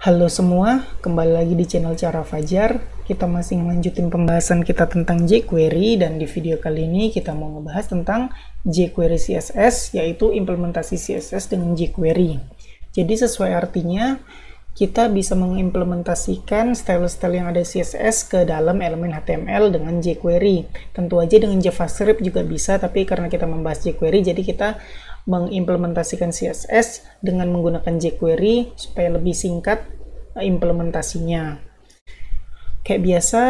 Halo semua, kembali lagi di channel Cara Fajar. Kita masih melanjutin pembahasan kita tentang jQuery, dan di video kali ini kita mau ngebahas tentang jQuery CSS, yaitu implementasi CSS dengan jQuery. Jadi sesuai artinya, kita bisa mengimplementasikan style-style yang ada CSS ke dalam elemen HTML dengan jQuery. Tentu aja dengan JavaScript juga bisa, tapi karena kita membahas jQuery, jadi kita mengimplementasikan CSS dengan menggunakan jQuery supaya lebih singkat implementasinya. Kayak biasa,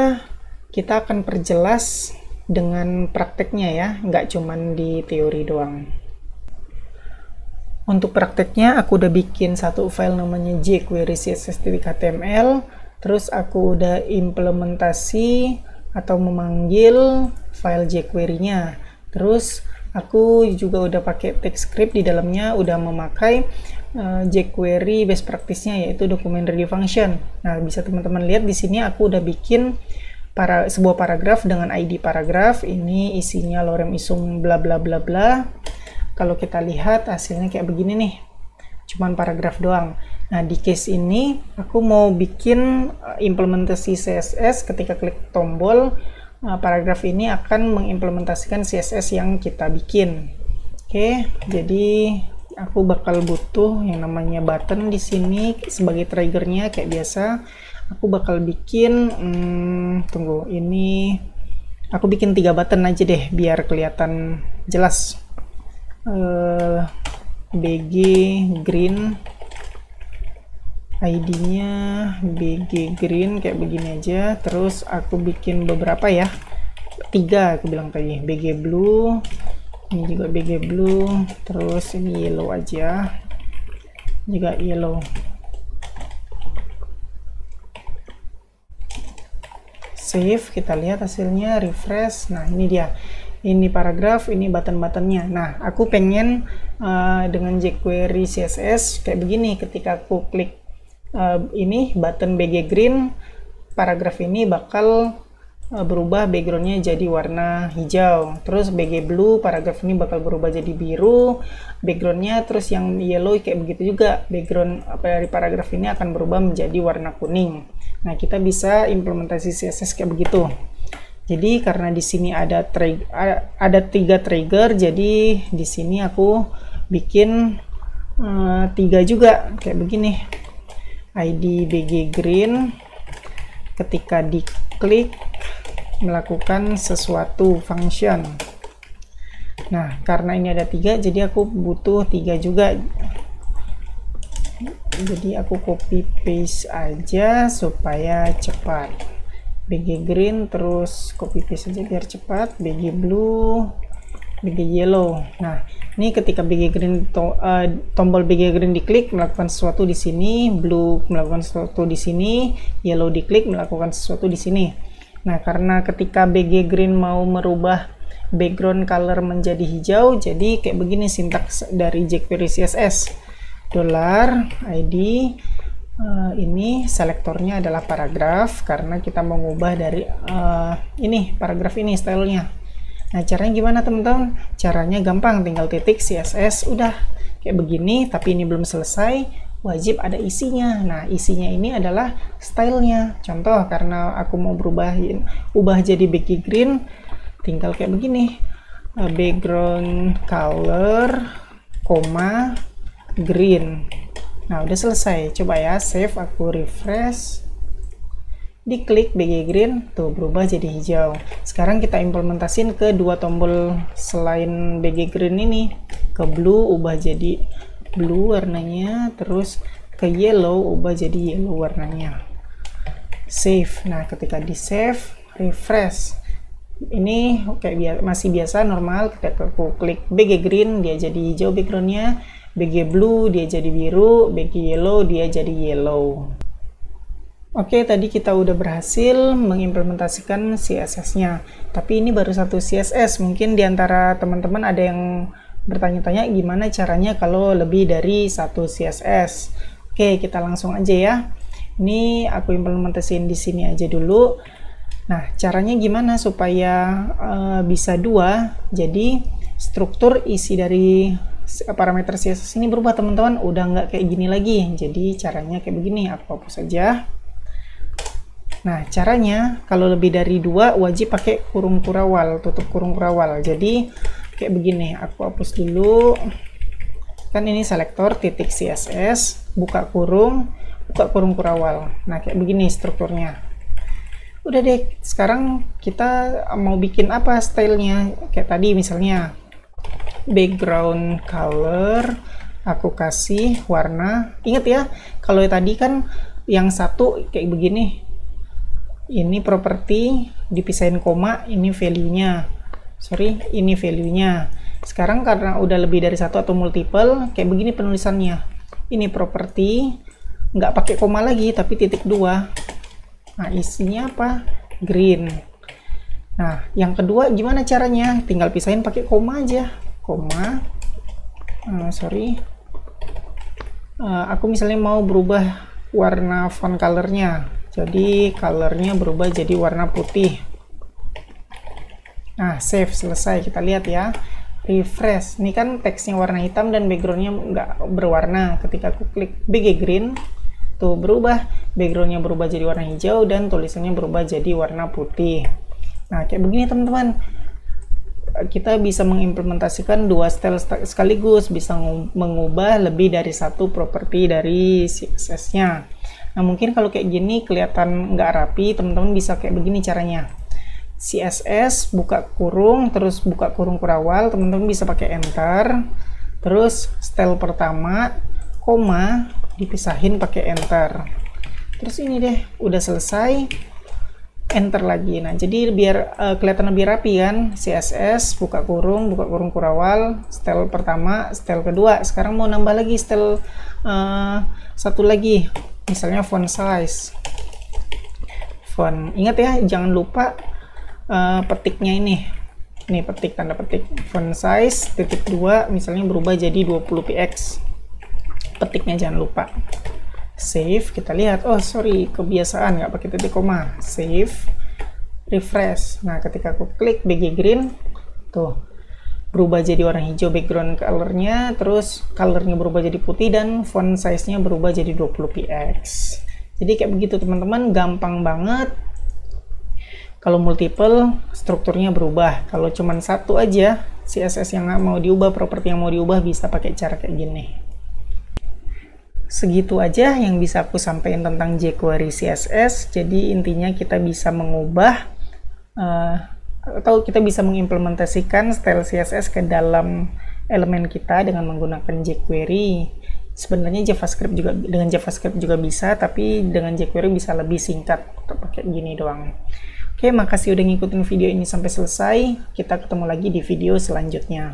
kita akan perjelas dengan prakteknya ya, nggak cuman di teori doang. Untuk prakteknya, aku udah bikin satu file namanya jQuery css.html, terus aku udah implementasi atau memanggil file jQuery-nya. Terus aku juga udah pakai TypeScript di dalamnya, udah memakai jQuery best practice-nya, yaitu document ready function. Nah, bisa teman-teman lihat di sini aku udah bikin sebuah paragraf dengan ID paragraf. Ini isinya lorem isup bla bla bla bla. Kalau kita lihat hasilnya kayak begini nih, cuman paragraf doang. Nah, di case ini aku mau bikin implementasi CSS. Ketika klik tombol, paragraf ini akan mengimplementasikan CSS yang kita bikin. Oke, jadi aku bakal butuh yang namanya button di sini sebagai triggernya. Kayak biasa, aku bakal bikin tunggu, ini aku bikin 3 button aja deh biar kelihatan jelas. BG green, ID-nya BG green kayak begini aja. Terus aku bikin beberapa ya, 3 aku bilang tadi. BG blue, ini juga BG blue, terus ini yellow aja, juga yellow. Save, kita lihat hasilnya, refresh. Nah, ini dia, ini paragraf, ini button-buttonnya. Nah, aku pengen dengan jQuery CSS kayak begini. Ketika aku klik ini button BG green, paragraf ini bakal berubah backgroundnya jadi warna hijau. Terus BG blue, paragraf ini bakal berubah jadi biru backgroundnya. Terus yang yellow kayak begitu juga, background dari paragraf ini akan berubah menjadi warna kuning. Nah, kita bisa implementasi CSS kayak begitu. Jadi karena di sini ada 3 trigger, jadi di sini aku bikin 3 juga kayak begini. ID BG green, ketika diklik melakukan sesuatu function. Nah, karena ini ada 3, jadi aku butuh 3 juga. Jadi aku copy paste aja supaya cepat. BG green, terus copy paste aja biar cepat. BG blue, BG yellow. Nah, ini ketika BG green tombol BG green diklik melakukan sesuatu di sini, blue melakukan sesuatu di sini, yellow diklik melakukan sesuatu di sini. Nah, karena ketika BG green mau merubah background color menjadi hijau, jadi kayak begini sintaks dari jQuery CSS. $id, ini selektornya adalah paragraf karena kita mau mengubah dari ini paragraf ini stylenya. Nah, caranya gimana teman-teman? Caranya gampang, tinggal titik CSS, udah kayak begini. Tapi ini belum selesai, wajib ada isinya. Nah, isinya ini adalah stylenya. Contoh, karena aku mau ubah jadi BG green, tinggal kayak begini, background color, green. Nah, udah selesai. Coba ya, save, aku refresh, diklik BG green, tuh berubah jadi hijau. Sekarang kita implementasin ke 2 tombol selain BG green ini. Ke blue, ubah jadi blue warnanya, terus ke yellow, ubah jadi yellow warnanya. Save. Nah, ketika di save, refresh, ini masih biasa normal. Ketika aku klik BG green, dia jadi hijau backgroundnya. BG blue dia jadi biru, BG yellow dia jadi yellow. Oke, tadi kita udah berhasil mengimplementasikan CSS-nya. Tapi ini baru satu CSS. Mungkin diantara teman-teman ada yang bertanya-tanya gimana caranya kalau lebih dari satu CSS. Oke, kita langsung aja ya. Ini aku implementasiin di sini aja dulu. Nah, caranya gimana supaya bisa 2? Jadi struktur isi dari parameter CSS ini berubah teman-teman, udah nggak kayak gini lagi. Jadi caranya kayak begini, aku hapus saja. Nah, caranya kalau lebih dari 2 wajib pakai kurung kurawal, tutup kurung kurawal. Jadi kayak begini, aku hapus dulu. Kan ini selektor titik CSS, buka kurung kurawal. Nah, kayak begini strukturnya. Udah deh, sekarang kita mau bikin apa stylenya? Kayak tadi misalnya background color, aku kasih warna. Ingat ya, kalau tadi kan yang satu kayak begini. Ini properti, dipisahin koma, ini value-nya. Sorry, ini value-nya. Sekarang karena udah lebih dari satu atau multiple, kayak begini penulisannya. Ini properti, nggak pakai koma lagi, tapi titik 2. Nah, isinya apa? Green. Nah, yang kedua gimana caranya? Tinggal pisahin pakai koma aja. Koma. Aku misalnya mau berubah warna font colornya. Jadi, colornya berubah jadi warna putih. Nah, save, selesai. Kita lihat ya. Refresh. Ini kan teksnya warna hitam dan backgroundnya nggak berwarna. Ketika aku klik BG Green, tuh berubah, backgroundnya berubah jadi warna hijau dan tulisannya berubah jadi warna putih. Nah, kayak begini teman-teman, kita bisa mengimplementasikan 2 style sekaligus, bisa mengubah lebih dari satu properti dari CSS-nya. Nah, mungkin kalau kayak gini kelihatan nggak rapi, teman-teman bisa kayak begini caranya. CSS, buka kurung, terus buka kurung kurawal, teman-teman bisa pakai enter, terus style pertama, koma, dipisahin pakai enter. Terus ini deh, udah selesai, enter lagi. Nah, jadi biar kelihatan lebih rapi kan, CSS, buka kurung kurawal, style pertama, style kedua. Sekarang mau nambah lagi style satu lagi, misalnya font size. Font, ingat ya, jangan lupa petiknya ini. Nih petik, tanda petik. Font size, titik 2, misalnya berubah jadi 20px. Petiknya jangan lupa. Save, kita lihat. Oh sorry, kebiasaan nggak pakai titik koma. Save, refresh. Nah, ketika aku klik BG Green, tuh berubah jadi warna hijau background colornya, terus colornya berubah jadi putih dan font size-nya berubah jadi 20px. Jadi kayak begitu teman-teman, gampang banget. Kalau multiple, strukturnya berubah. Kalau cuman satu aja, CSS yang nggak mau diubah, properti yang mau diubah, bisa pakai cara kayak gini. Segitu aja yang bisa aku sampaikan tentang jQuery CSS. Jadi intinya kita bisa mengubah atau kita bisa mengimplementasikan style CSS ke dalam elemen kita dengan menggunakan jQuery. Sebenarnya JavaScript juga, dengan JavaScript juga bisa, tapi dengan jQuery bisa lebih singkat untuk pakai gini doang. Oke, makasih udah ngikutin video ini sampai selesai. Kita ketemu lagi di video selanjutnya.